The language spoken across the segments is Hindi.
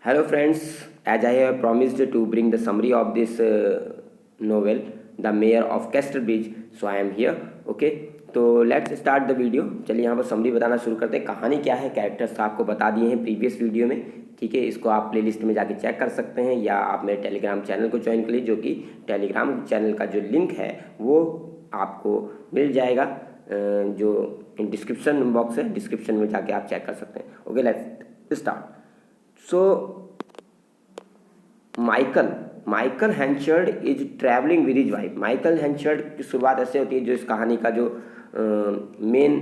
Hello friends, as I have promised to bring the summary of this novel, The Mayor of Casterbridge, so I am here. Okay, तो लेट्स स्टार्ट द वीडियो। चलिए यहाँ पर समरी बताना शुरू करते हैं। कहानी क्या है, कैरेक्टर्स आपको बता दिए हैं प्रीवियस वीडियो में, ठीक है। इसको आप प्लेलिस्ट में जाके चेक कर सकते हैं या आप मेरे टेलीग्राम चैनल को ज्वाइन कर लीजिए, जो कि टेलीग्राम चैनल का जो लिंक है वो आपको मिल जाएगा, जो डिस्क्रिप्शन बॉक्स है, डिस्क्रिप्शन में जाके आप चेक कर सकते हैं। Okay, let's start. So Michael Henchard is travelling with his wife. Michael Henchard की शुरुआत ऐसे होती है, जो इस कहानी का जो मेन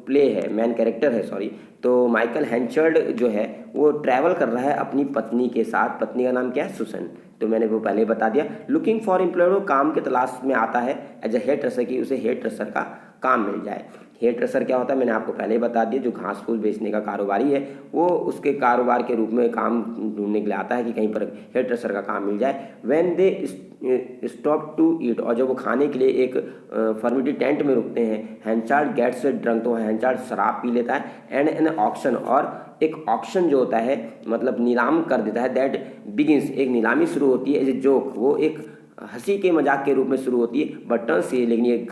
प्ले है, मेन कैरेक्टर है, सॉरी। तो माइकल हैंचर्ड जो है वो ट्रैवल कर रहा है अपनी पत्नी के साथ। पत्नी का नाम क्या है? सुसन। तो मैंने वो पहले बता दिया। लुकिंग फॉर एम्प्लॉय, वो काम की तलाश में आता है एज ए हेयर ड्रेसर, की उसे हेयर ड्रेसर का काम मिल जाए। हेयर ड्रेसर क्या होता है मैंने आपको पहले ही बता दिया। जो घास फूस बेचने का कारोबारी है, वो उसके कारोबार के रूप में काम ढूंढने के लिए आता है कि कहीं पर हेयर ड्रेसर का काम मिल जाए। When they stop to eat, और जब वो खाने के लिए एक फर्मिटी टेंट में रुकते हैं, हैंचार्ड गेट्स ड्रंक, तो हैंचार्ड शराब पी लेता है। एंड एन ऑक्शन, और एक ऑक्शन जो होता है मतलब नीलाम कर देता है। दैट बिगिंस, एक नीलामी शुरू होती है एज ए जोक, वो एक हंसी के मजाक के रूप में शुरू होती है, बट टर्न से, लेकिन ये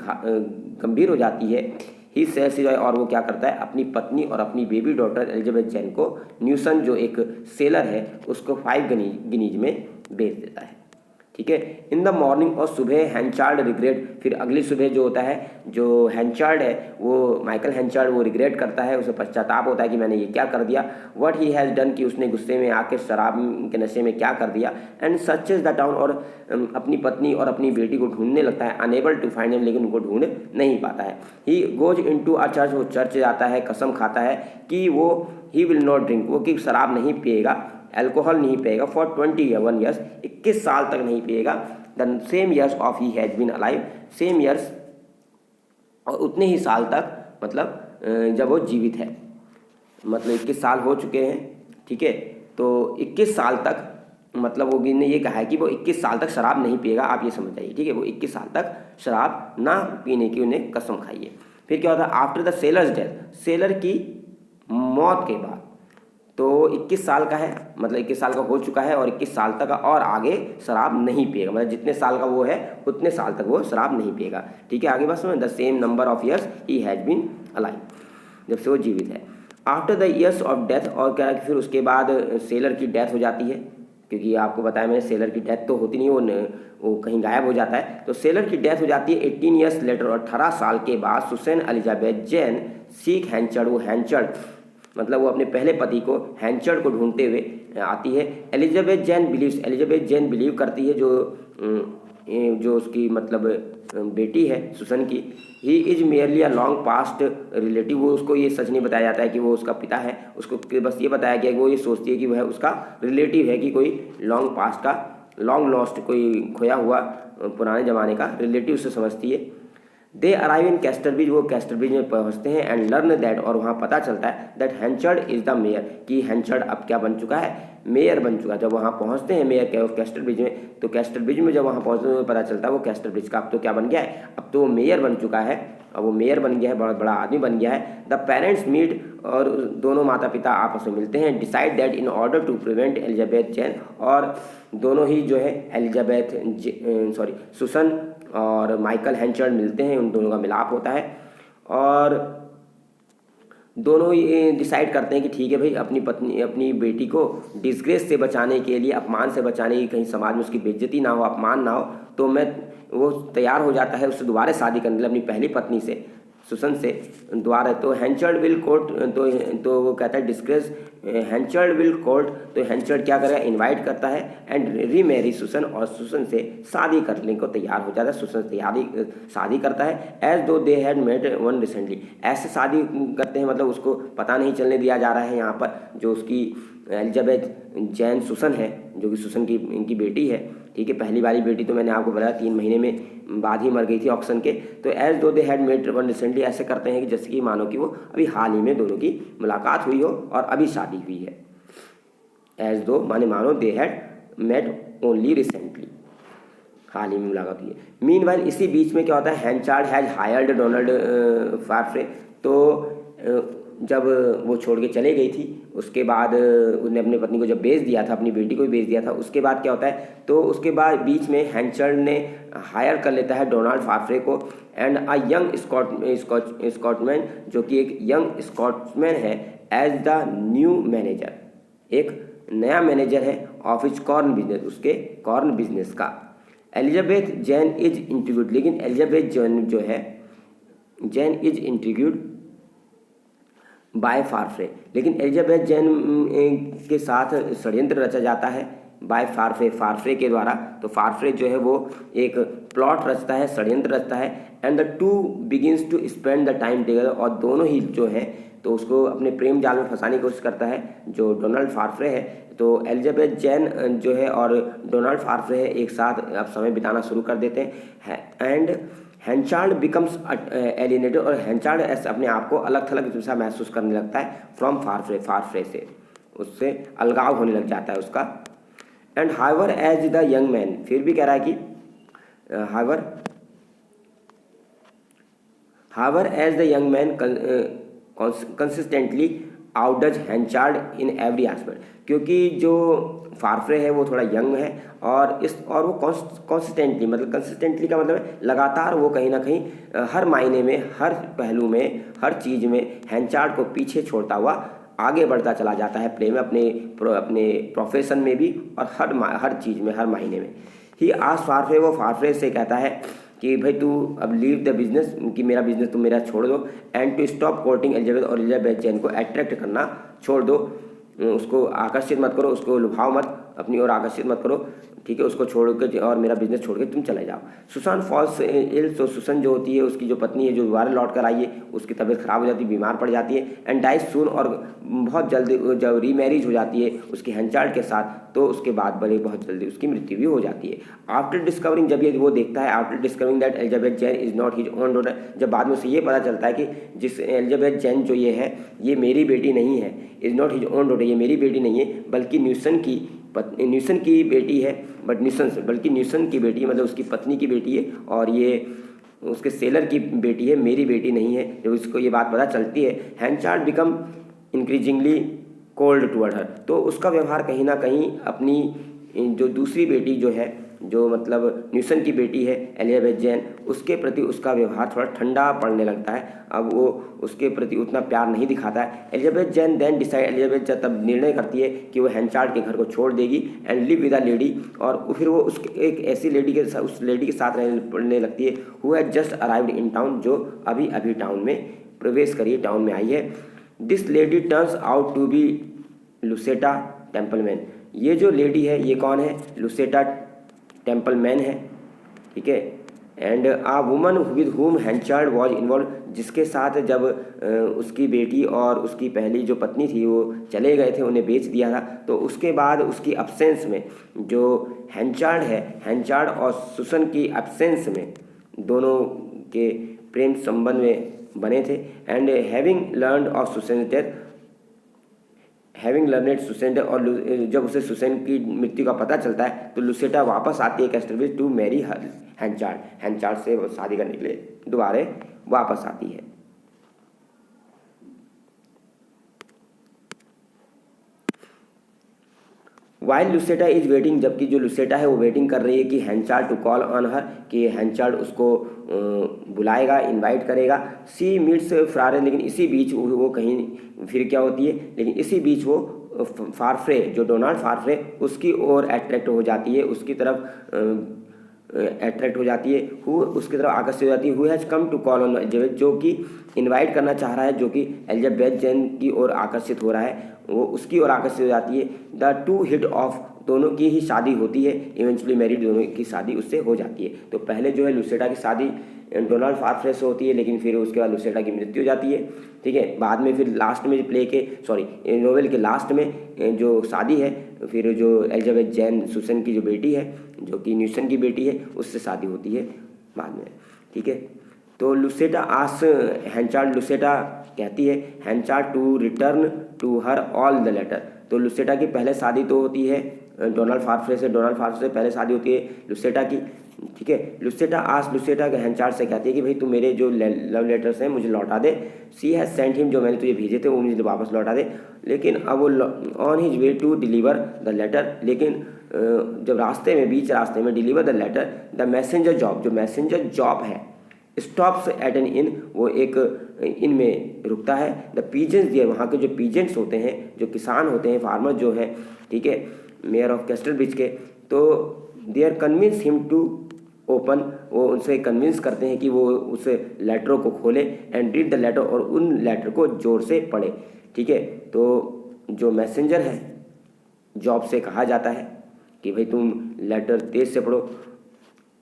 गंभीर हो जाती है। ही सेल्स, और वो क्या करता है, अपनी पत्नी और अपनी बेबी डॉटर एलिजाबेथ जैन को न्यूसन, जो एक सेलर है, उसको 5 गिनीज में बेच देता है, ठीक है। इन द मॉर्निंग, और सुबह हैंचार्ड रिग्रेट, फिर अगली सुबह जो होता है, जो हैंचार्ड है वो माइकल हैंचार्ड वो रिग्रेट करता है, उसे पश्चाताप होता है कि मैंने ये क्या कर दिया। व्हाट ही हैज़ डन, कि उसने गुस्से में आके शराब के नशे में क्या कर दिया। एंड सर्चेज द टाउन, और अपनी पत्नी और अपनी बेटी को ढूंढने लगता है। अनेबल टू फाइंड हिम, लेकिन उनको ढूंढ नहीं पाता है। He goes into a church, वो चर्च जाता है, कसम खाता है कि वो ही विल नॉट ड्रिंक, वो कि शराब नहीं पिएगा, अल्कोहल नहीं पिएगा। फॉर 21 ईयर्स, 21 साल तक नहीं पिएगा। The same years of he has been alive, same years, और उतने ही साल तक, मतलब जब वो जीवित है, मतलब 21 साल हो चुके हैं, ठीक है। तो 21 साल तक, मतलब वो ने ये कहा है कि वो 21 साल तक शराब नहीं पिएगा, आप ये समझ जाइए, ठीक है। वो 21 साल तक शराब ना पीने की उन्हें कसम खाई है। फिर क्या होता है, after the sellers death, seller की मौत के बाद, तो 21 साल का है, मतलब 21 साल का हो चुका है, और 21 साल तक और आगे शराब नहीं पिएगा, मतलब जितने साल का वो है उतने साल तक वो शराब नहीं पिएगा, ठीक है। आगे बस में the same number of years he has been alive, जब से वो जीवित है। After the years of death, और क्या है कि फिर उसके बाद सेलर की डेथ हो जाती है, क्योंकि आपको बताया मैंने सेलर की डेथ तो होती नहीं, वो कहीं गायब हो जाता है। तो सेलर की डेथ हो जाती है 18 ईयर्स लेटर, और 18 साल के बाद सुसैन एलिजाबेथ जैन सीख हैंचर्ड, वो हैंचर्ड मतलब वो अपने पहले पति को, हैंचर्ड को ढूंढते हुए आती है। एलिजाबेथ जैन बिलीव करती है, जो उसकी मतलब बेटी है सुसन की। He is merely a long past relative, वो उसको ये सच नहीं बताया जाता है कि वो उसका पिता है, उसको बस ये बताया गया कि वो ये सोचती है कि वह उसका रिलेटिव है, कि कोई लॉन्ग पास्ट का, लॉन्ग लॉस्ट, कोई खोया हुआ पुराने ज़माने का रिलेटिव से समझती है। दे अराइव इन कैस्टरब्रिज, वो कैस्टरब्रिज में पहुंचते हैं। एंड लर्न दैट, और वहाँ पता चलता है दैट हैंचर्ड इज द मेयर, कि हैंचर्ड अब क्या बन चुका है, मेयर बन चुका है। जब वहाँ पहुँचते हैं मेयर के कैस्टरब्रिज में, तो कैस्टरब्रिज में जब वहाँ पहुँचते हैं पता चलता है वो कैस्टरब्रिज का अब तो क्या बन गया है, अब तो वो मेयर बन चुका है, अब वो मेयर बन गया है, बहुत बड़ा आदमी बन गया है। द पेरेंट्स मीट, और दोनों माता पिता आपस में मिलते हैं। Decide that in order to prevent Elizabeth Jane, और दोनों ही जो है सुसन और माइकल हैंचर्ड मिलते हैं, उन दोनों का मिलाप होता है, और दोनों ये डिसाइड करते हैं कि ठीक है भाई, अपनी पत्नी अपनी बेटी को डिस्ग्रेस से बचाने के लिए, अपमान से बचाने की, कहीं समाज में उसकी बेइज्जती ना हो, अपमान ना हो, तो वो तैयार हो जाता है उससे दोबारा शादी करने के लिए, अपनी पहली पत्नी से, सुसन से द्वारा। तो हैंचर्ड विल कोर्ट, तो वो कहता है डिस्ग्रेस, हैंचर्ड विल कोर्ट, तो हैंचर्ड क्या करेगा, इनवाइट करता है एंड रीमैरी सुसन, और सुसन से शादी करने को तैयार हो जाता है। सुसन से शादी करता है, as though they had met one recently, ऐसे शादी करते हैं, मतलब उसको पता नहीं चलने दिया जा रहा है यहाँ पर, जो उसकी एलिजाबेथ जैन सुसन है, जो कि सुसन की इनकी बेटी है, ठीक है। पहली वाली बेटी तो मैंने आपको बताया 3 महीने में बाद ही मर गई थी ऑक्शन के। तो as though they had met one recently, ऐसे करते हैं कि जैसे कि मानो कि वो अभी हाल ही में दोनों की मुलाकात हुई हो और अभी शादी हुई है। एज दो माने मानो they had met only recently, हाल ही में मुलाकात हुई है। मीनवाइल, इसी बीच में क्या होता है, हैंचार्ड हैज हायर्ड डोनाल्ड फार्फ्रे, तो जब वो छोड़ के चले गई थी, उसके बाद उसने अपनी पत्नी को जब बेच दिया था, अपनी बेटी को भी बेच दिया था, उसके बाद क्या होता है, तो उसके बाद बीच में हैंचर्ड ने हायर कर लेता है डोनाल्ड फार्फरे को एंड अ यंग स्कॉटमैन, जो कि एक यंग स्कॉटमैन है, एज द न्यू मैनेजर, एक नया मैनेजर है ऑफ इज कॉर्न बिजनेस, उसके कॉर्न बिजनेस का। एलिजाबेथ जैन इज इंट्रीग्यूड, लेकिन एलिजाबेथ जैन जो है, जैन इज इंट्रीग्यूड बाय फार्फरे, लेकिन एलिजाबेथ जैन के साथ षड्यंत्र रचा जाता है बाय फार्फरे, फार्फरे के द्वारा। तो फार्फरे जो है वो एक प्लॉट रचता है, षड्यंत्र रचता है, and the two begins to spend the time together, और दोनों ही जो है तो उसको अपने प्रेम जाल में फंसाने की कोशिश करता है जो डोनाल्ड फार्फरे है। तो एलिजाबेथ जैन जो है और डोनाल्ड फार्फरे है एक साथ अब समय बिताना शुरू कर देते हैं, एंड हैंचार्ड बिकम्स एलिनेटेड, और हैंचार्ड ऐसे अपने आप को अलग थलग जैसा महसूस करने लगता है फ्रॉम फार्फरे, फार्फरे से उससे अलगाव होने लग जाता है उसका। And higher as the young man, फिर भी कह रहा है कि higher as the young man consistently outdoes Henchard in every aspect, क्योंकि जो फार्फरे है वो थोड़ा यंग है और वो कॉन्सिस्टेंटली, मतलब कंसिस्टेंटली का मतलब है लगातार, वो कहीं ना कहीं हर मायने में, हर पहलू में, हर चीज़ में हैंचार्ड को पीछे छोड़ता हुआ आगे बढ़ता चला जाता है प्ले में, अपने प्रोफेशन में भी और हर चीज़ में, हर मायने में। ही आज फार्फरे, वो फार्फरे से कहता है कि भाई तू अब लीव द बिजनेस, कि मेरा बिजनेस तुम मेरा छोड़ दो, and to stop courting Elizabeth, और एलिजाबेथ जैन को अट्रैक्ट करना छोड़ दो, उसको आकर्षित मत करो, उसको लुभाओ मत, अपनी ओर आकर्षित मत करो, ठीक है, उसको छोड़ के और मेरा बिजनेस छोड़ के तुम चले जाओ। सुसान फॉल्स इल, तो सुसन जो होती है उसकी जो पत्नी है, जो दोबारा लौट कर आई है, उसकी तबीयत खराब हो जाती है, बीमार पड़ जाती है, एंड डाइज सून, और बहुत जल्दी जब रीमैरिज हो जाती है उसकी हैंचार्ड के साथ, तो उसके बाद बड़े बहुत जल्दी उसकी मृत्यु भी हो जाती है। आफ्टर डिस्कवरिंग, जब ये वो देखता है, after discovering that Elizabeth Jain is not his own daughter, जब बाद में उसे ये पता चलता है कि जिस एलिजाबेथ जैन जो ये है, ये मेरी बेटी नहीं है, is not his own daughter, ये मेरी बेटी नहीं है, बल्कि न्यूसन की बेटी है, बल्कि न्यूसन की बेटी है, मतलब उसकी पत्नी की बेटी है, और ये उसके सेलर की बेटी है, मेरी बेटी नहीं है। जब उसको ये बात पता चलती है, हैंचार्ड बिकम इंक्रीजिंगली कोल्ड टुवर्ड हर, तो उसका व्यवहार कहीं ना कहीं अपनी जो दूसरी बेटी जो है, जो मतलब न्यूसन की बेटी है एलिजाबेथ जैन, उसके प्रति उसका व्यवहार थोड़ा ठंडा पड़ने लगता है, अब वो उसके प्रति उतना प्यार नहीं दिखाता है। Elizabeth Jane then decide, Elizabeth तब निर्णय करती है कि वो हैंचार्ड के घर को छोड़ देगी and live with a lady, और फिर वो उसके एक ऐसी लेडी के साथ, उस लेडी के साथ रहने लगती है who has just arrived in town, जो अभी अभी टाउन में प्रवेश करिए, टाउन में आई है। This lady turns out to be Lucetta Templeman, ये जो लेडी है ये कौन है, लुसेटा टेम्पलमैन है, ठीक है। And uh woman with whom हैंचार्ड was involve, जिसके साथ जब उसकी बेटी और उसकी पहली जो पत्नी थी वो चले गए थे, उन्हें बेच दिया था, तो उसके बाद उसकी एब्सेंस में जो हैंचार्ड है, हैंचार्ड और सुसन की एब्सेंस में दोनों के प्रेम संबंध में बने थे। And having learned of Susan death, having learned Susan's death, और जब उसे सुसेन की मृत्यु का पता चलता है तो लुसेटा वापस आती है कैस्टरविच टू मैरी हैंचार्ड, हैंचार्ड से शादी करने के लिए दोबारा वापस आती है। वाइल लुसेटा इज वेटिंग, जबकि जो लुसेटा है वो वेटिंग कर रही है कि हैंचार्ड टू कॉल ऑन हर, कि हैंचार्ड उसको बुलाएगा, इनवाइट करेगा। सी मीट्स फ्रारे, लेकिन इसी बीच वो कहीं फिर क्या होती है, लेकिन इसी बीच वो फार्फरे, जो डोनाल्ड फार्फरे, उसकी ओर अट्रैक्ट हो जाती है, उसकी तरफ अट्रैक्ट हो जाती है, उसकी तरफ आकर्षित हो जाती है। Who has come to call on Elizabeth, जो कि इनवाइट करना चाह रहा है, जो कि एलिजाबेथ जैन की ओर आकर्षित हो रहा है, वो उसकी ओर आकर्षित हो जाती है। द टू हिट ऑफ, दोनों की ही शादी होती है, इवेंचुअली मैरिड, दोनों की शादी उससे हो जाती है। तो पहले जो है लुसेटा की शादी डोनाल्ड फार्फरे से होती है, लेकिन फिर उसके बाद लुसेटा की मृत्यु हो जाती है, ठीक है। बाद में फिर लास्ट में नोवेल के लास्ट में जो शादी है, फिर जो एलिजाबेथ जैन सुसन की जो बेटी है, जो कि न्यूसन की बेटी है, उससे शादी होती है बाद में, ठीक है। तो लुसेटा आस हैंचार्ड, लुसेटा कहती है Henchard to return to her all the letter, तो लुसेटा की पहले शादी तो होती है डोनाल्ड फार्फरे से, डोनाल्ड फार्फरे से पहले शादी होती है लुसेटा की, ठीक है। लुसेटा के हैंचार्ड से कहती है कि भाई तू मेरे जो लव लेटर्स हैं मुझे लौटा दे। सी हैज सेंट हिम, जो मैंने तुझे भेजे थे वो मुझे वापस लौटा दे। लेकिन अब वो on his way to deliver the letter, लेकिन जब बीच रास्ते में deliver the letter, the messenger Jopp, जो मैसेंजर जॉब है स्टॉप्स एट एन इन, वो एक इन में रुकता है। द पीजेंट्स दियर, वहाँ के जो पीजेंट्स होते हैं, जो किसान होते हैं, फार्मर जो हैं, ठीक है, मेयर ऑफ कैस्टल ब्रिज के, तो they are convince him to open, वो उनसे कन्विंस करते हैं कि वो उस लेटरों को खोले एंड रीड द लेटर, और उन लेटर को जोर से पढ़े, ठीक है। तो जो मैसेंजर है जॉब से कहा जाता है कि भाई तुम लेटर तेज से पढ़ो,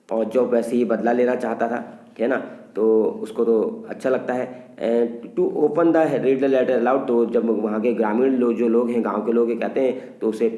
और जॉब वैसे ही बदला लेना चाहता था, है ना, तो उसको तो अच्छा लगता है। And to open the read the letter aloud, तो जब वहाँ के ग्रामीण लोग जो लोग हैं, गांव के लोग ये कहते हैं, तो उसे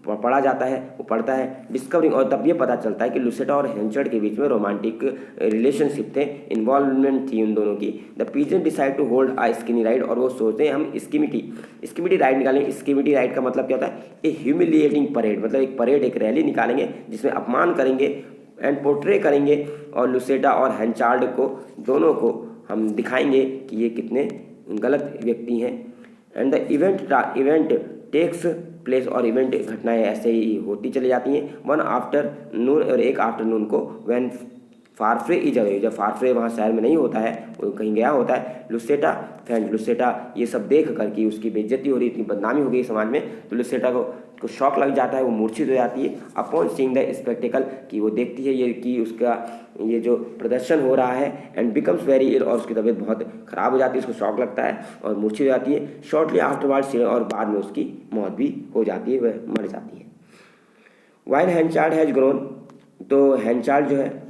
पढ़ा जाता है, वो पढ़ता है। डिस्कवरिंग, और तब ये पता चलता है कि लुसेटा और हेंचर्ड के बीच में रोमांटिक रिलेशनशिप थे, इन्वॉल्वमेंट थी उन दोनों की। The peasant decide to hold a skinny ride, और वो सोचते हैं हम स्कीमिटी राइड निकालेंगे। स्कीमिटी राइड का मतलब क्या होता है? ए ह्यूमिलिएटिंग परेड, मतलब एक परेड, एक रैली निकालेंगे जिसमें अपमान करेंगे एंड पोर्ट्रे करेंगे, और लुसेटा और हेंचार्ड को दोनों को हम दिखाएंगे कि ये कितने गलत व्यक्ति हैं। And the event takes place, और इवेंट घटनाएं ऐसे ही होती चली जाती हैं। वन आफ्टरनून, और एक आफ्टरनून को व्हेन फारफ्रे इज अवे, जब फारफ्रे वहाँ शहर में नहीं होता है, वो कहीं गया होता है, लुसेटा ये सब देख कर कि उसकी बेइज्जती हो रही, इतनी बदनामी हो गई समाज में, तो लुसेटा को शौक लग जाता है, वो मूर्छित हो जाती है अपॉन सीइंग द स्पेक्टिकल, कि वो देखती है ये कि उसका ये जो प्रदर्शन हो रहा है, एंड बिकम्स वेरी इल, और उसकी तबीयत बहुत ख़राब हो जाती है, उसको शौक लगता है और मूर्छित हो जाती है। शॉर्टली आफ्टरवर्ड्स, और बाद में उसकी मौत भी हो जाती है, वह मर जाती है। वाइल हेंचार्ड हैज ग्रोन, तो हेंचार्ड जो है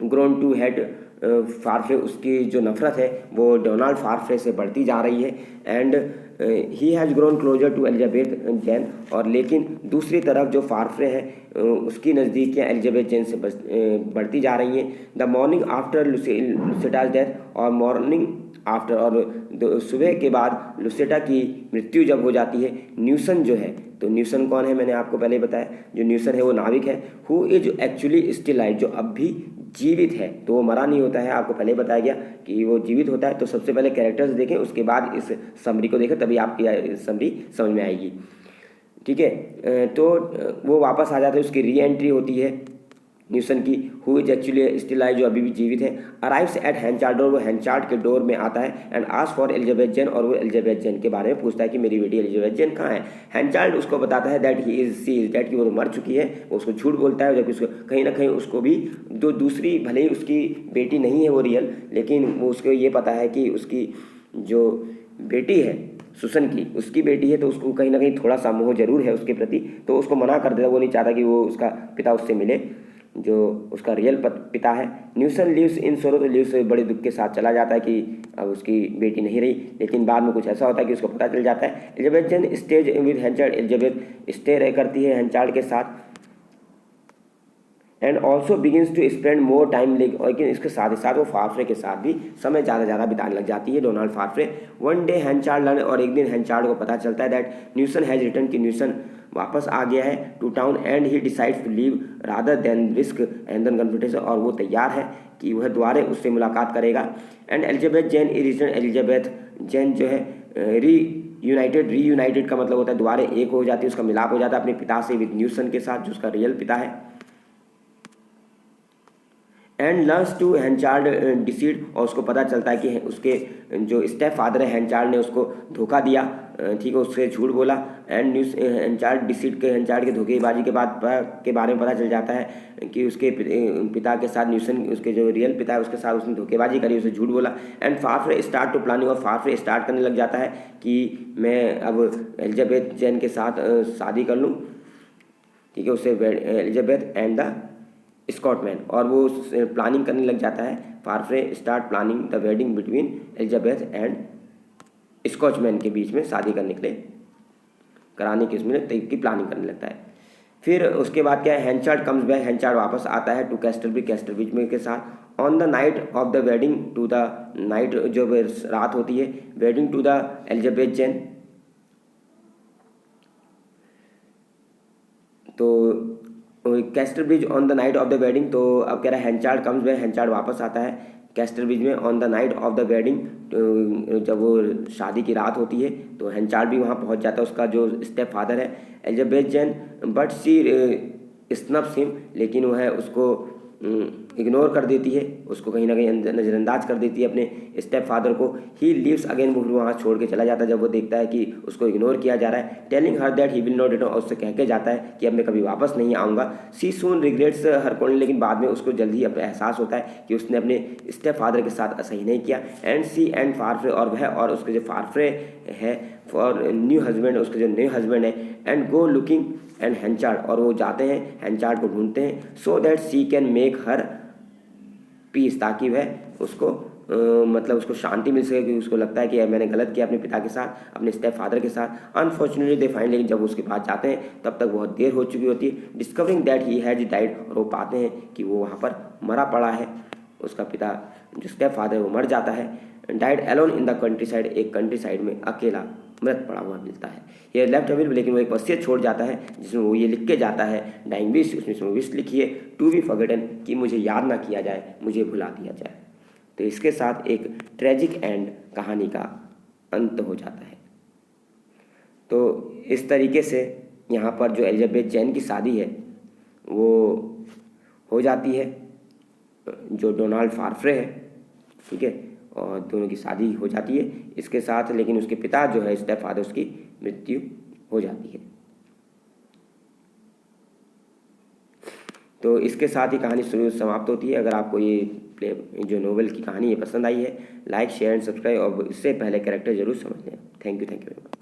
ग्रोन टू हेड फारफ्रे, उसकी जो नफरत है वो डोनाल्ड फारफ्रे से बढ़ती जा रही है। And he has grown closer to Elizabeth Jane, और लेकिन दूसरी तरफ जो फारफ्रे है उसकी नज़दीकियाँ एलिजाबेथ जैन से बढ़ती जा रही हैं। द मॉर्निंग आफ्टर लुसेटाज डेथ, और मॉर्निंग आफ्टर, और सुबह के बाद लुसेटा की मृत्यु जब हो जाती है, न्यूसन जो है, तो न्यूसन कौन है? मैंने आपको पहले ही बताया, जो न्यूसन है वो नाविक है, who is actually still live, जो अब भी जीवित है, तो वो मरा नहीं होता है, आपको पहले ही बताया गया कि वो जीवित होता है। तो सबसे पहले कैरेक्टर्स देखें, उसके बाद इस समरी को देखें, तभी आपकी समरी समझ में आएगी, ठीक है। तो वो वापस आ जाता है, उसकी री एंट्री होती है न्यूसन की, who is actually still live, जो अभी भी जीवित है। अराइव्स एट हेंचार्ड डोर, वो हेंचार्ड के डोर में आता है, and ask for Elizabeth Jane, और वो एलिजाबेथ जैन के बारे में पूछता है कि मेरी बेटी एलिजाबेथ जैन कहाँ है। हेंचार्ड उसको बताता है दैट सी इज डेड, कि वो तो मर चुकी है, वो उसको झूठ बोलता है, जबकि उसको कहीं ना कहीं उसको भी जो दूसरी, भले ही उसकी बेटी नहीं है वो रियल, लेकिन वो उसको ये पता है कि उसकी जो बेटी है सुसन की, उसकी बेटी है, तो उसको कहीं ना कहीं थोड़ा सा मोह जरूर है उसके प्रति, तो उसको मना कर देता, वो नहीं चाहता कि वो उसका पिता उससे मिले, जो उसका रियल पिता है। न्यूसन लिव्स इन सोरो, तो लिव्स बड़े दुख के साथ चला जाता है कि अब उसकी बेटी नहीं रही, लेकिन बाद में कुछ ऐसा होता है कि उसको पता चल जाता है। Elizabeth Jane stays with Henchard, Elizabeth stay रह करती है हेंचार्ड के साथ, and also begins to spend more time, लेकिन इसके साथ ही साथ वो फारफ्रे के साथ भी समय ज़्यादा बिताने लग जाती है डोनाल्ड फारफ्रे। वन डे हेंचार्ड लर्न, और एक दिन हेंचार्ड को पता चलता है दैट न्यूसन हैज़ रिटर्न, कि न्यूसन वापस आ गया है to town, and he decides to leave rather than risk and then confrontation, और वो तैयार है कि वह दोबारा उससे मुलाकात करेगा। And Elizabeth Jain return, Elizabeth Jain जो है रीयूनाइटेड का मतलब होता है दोबारा एक हो जाती है, उसका मिलाप हो जाता है अपने पिता से, विद न्यूसन के साथ जो उसका रियल पिता है। एंड लर्न्स टू हेंचार्ड डिसीड, और उसको पता चलता है कि उसके जो स्टेप फादर है हेंचार्ड ने उसको धोखा दिया, ठीक है, उससे झूठ बोला। एंड हेंचार्ड डिसीड के, हेंचार्ड के धोखेबाजी के बाद के बारे में पता चल जाता है कि उसके पिता के साथ न्यूसन, उसके जो रियल पिता है उसके साथ उसने धोखेबाजी करी, उसे झूठ बोला। एंड फारफ्रे स्टार्ट टू प्लानिंग, और फारफ्रे स्टार्ट करने लग जाता है कि मैं अब एलिजाबेथ जैन के साथ शादी कर लूँ, ठीक है, उससे एलिजाबेथ एंड द स्कॉटमैन, और वो प्लानिंग करने लग जाता है। Farfrae start planning the wedding between Elizabeth and Scotchman, के बीच में शादी करने के लिए कराने की उसमें की प्लानिंग करने लगता है। फिर उसके बाद क्या है, हेंचार्ड कम्स बैक, हेंचार्ड वापस आता है टू कैस्टरब्रिज में के साथ। On the night of the wedding to the night, जो रात होती है wedding to the Elizabeth Jane, तो Casterbridge on the night of the wedding, तो अब कह रहा है हैंचार्ड कम्स में, हैंचार्ड वापस आता है कैस्टर ब्रिज में on the night of the wedding, जब वो शादी की रात होती है तो हैंचार्ड भी वहाँ पहुँच जाता है, उसका जो स्टेप फादर है Elizabeth Jane, but she snubs him, लेकिन वह है उसको इग्नोर कर देती है, उसको कहीं ना कहीं नज़रअंदाज कर देती है अपने स्टेप फादर को। ही लीव्स अगेन, वो वहाँ छोड़ के चला जाता है जब वो देखता है कि उसको इग्नोर किया जा रहा है। Telling her that he will not return, और उससे कह के जाता है कि अब मैं कभी वापस नहीं आऊँगा। सी सून रिग्रेट्स हर कॉर्नर, लेकिन बाद में उसको जल्दी ही अपना एहसास होता है कि उसने अपने स्टेप फादर के साथ सही नहीं किया। एंड सी एंड फारफ्रे, और वह और उसके जो फारफ्रे है फॉर न्यू हस्बैंड, उसके जो न्यू हस्बैंड है, and go looking and Henchard, और वो जाते हैं हैंचार्ड को ढूंढते हैं, so that she can make her peace, ताकि वह उसको मतलब उसको शांति मिल सके, क्योंकि उसको लगता है कि मैंने गलत किया अपने पिता के साथ, अपने स्टेप फादर के साथ। अनफॉर्चुनेटली दे फाइंड, लेकिन जब उसके पास जाते हैं तब तक बहुत देर हो चुकी होती है। Discovering that he has died, और वो पाते हैं कि वो वहाँ पर मरा पड़ा है, उसका पिता जो स्टेप फादर है वो मर जाता है। Died alone in the country side, एक कंट्री साइड में अकेला मृत पड़ा हुआ मिलता है। ये लेफ्ट अवेल, लेकिन वो एक वसीयत छोड़ जाता है जिसमें वो ये लिख के जाता है डाइंग विश, उसमें विश लिखी है टू बी फॉरगॉटन, कि मुझे याद ना किया जाए, मुझे भुला दिया जाए। तो इसके साथ एक ट्रेजिक एंड कहानी का अंत हो जाता है। तो इस तरीके से यहाँ पर जो एलिजाबेथ जैन की शादी है वो हो जाती है जो डोनाल्ड फारफ्रे है, ठीक है, और दोनों की शादी हो जाती है इसके साथ, लेकिन उसके पिता जो है स्टेप फादर, उसकी मृत्यु हो जाती है। तो इसके साथ ही कहानी शुरू समाप्त होती है। अगर आपको ये जो नोवेल की कहानी है पसंद आई है, लाइक शेयर एंड सब्सक्राइब, और इससे पहले कैरेक्टर जरूर समझ लें। Thank you very much.